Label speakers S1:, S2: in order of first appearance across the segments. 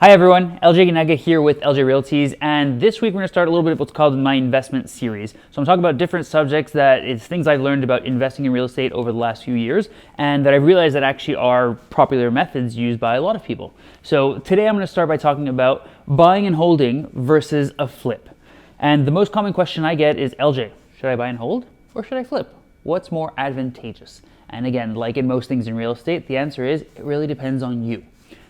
S1: Hi everyone, Aguinaga here with LJ Realties, and this week we're going to start a little bit of what's called my investment series. So I'm talking about different subjects that is things I've learned about investing in real estate over the last few years, and that I've realized that actually are popular methods used by a lot of people. So today I'm going to start by talking about buying and holding versus a flip. And the most common question I get is, LJ, should I buy and hold or should I flip? What's more advantageous? And again, like in most things in real estate, the answer is it really depends on you.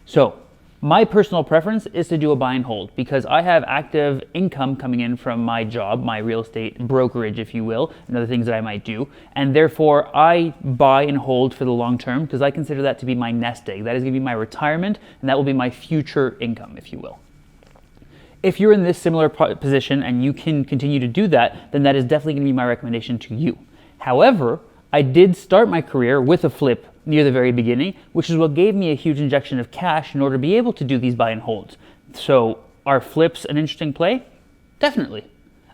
S1: So my personal preference is to do a buy and hold because I have active income coming in from my job, my real estate brokerage, if you will, and other things that I might do. And therefore, I buy and hold for the long term because I consider that to be my nest egg. That is going to be my retirement, and that will be my future income, if you will. If you're in this similar position and you can continue to do that, then that is definitely going to be my recommendation to you. However, I did start my career with a flip near the very beginning, which is what gave me a huge injection of cash in order to be able to do these buy and holds. So are flips an interesting play? Definitely.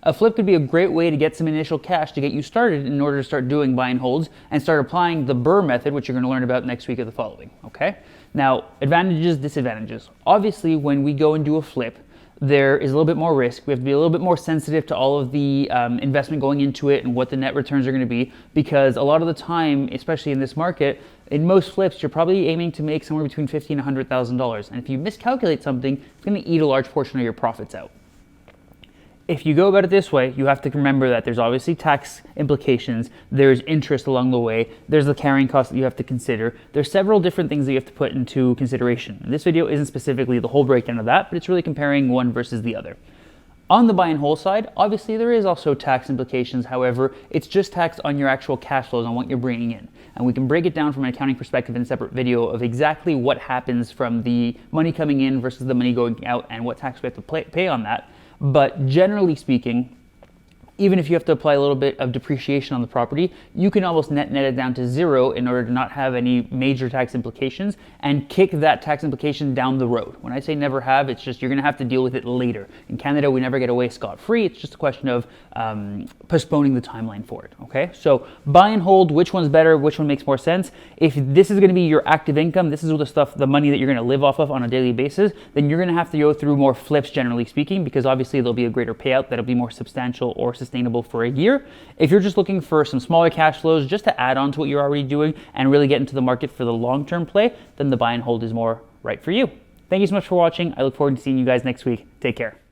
S1: A flip could be a great way to get some initial cash to get you started in order to start doing buy and holds and start applying the BRRRR method, which you're going to learn about next week or the following, okay? Now, advantages, disadvantages. Obviously, when we go and do a flip, there is a little bit more risk. We have to be a little bit more sensitive to all of the investment going into it and what the net returns are going to be, because a lot of the time, especially in this market, in most flips, you're probably aiming to make somewhere between $50,000 and $100,000. And if you miscalculate something, it's going to eat a large portion of your profits out. If you go about it this way, you have to remember that there's obviously tax implications, there's interest along the way, there's the carrying cost that you have to consider. There's several different things that you have to put into consideration. And this video isn't specifically the whole breakdown of that, but it's really comparing one versus the other. On the buy and hold side, obviously there is also tax implications. However, it's just taxed on your actual cash flows, on what you're bringing in. And we can break it down from an accounting perspective in a separate video of exactly what happens from the money coming in versus the money going out and what tax we have to pay on that. But generally speaking, even if you have to apply a little bit of depreciation on the property, you can almost net it down to zero in order to not have any major tax implications and kick that tax implication down the road. When I say never have, it's just you're going to have to deal with it later. In Canada, we never get away scot-free. It's just a question of postponing the timeline for it, okay? So buy and hold, which one's better, which one makes more sense? If this is going to be your active income, this is the money that you're going to live off of on a daily basis, then you're going to have to go through more flips, generally speaking, because obviously there'll be a greater payout that'll be more substantial or sustainable for a year. If you're just looking for some smaller cash flows just to add on to what you're already doing and really get into the market for the long-term play, then the buy and hold is more right for you. Thank you so much for watching. I look forward to seeing you guys next week. Take care.